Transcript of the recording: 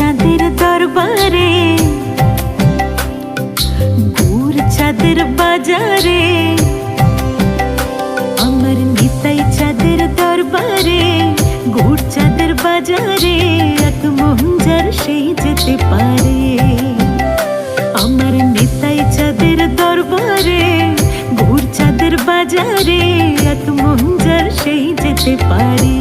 চাঁদের দরবারে, গুড় চাঁদের বাজারে, আমার নিতাই চাঁদের দরবারে, গুড় চাঁদের বাজারে, এক মঞ্জার সেই যেতে পারে। আমার নিতাই চাঁদের দরবারে, গুড় চাঁদের বাজারে, এক মঞ্জার সেই যেতে পারে।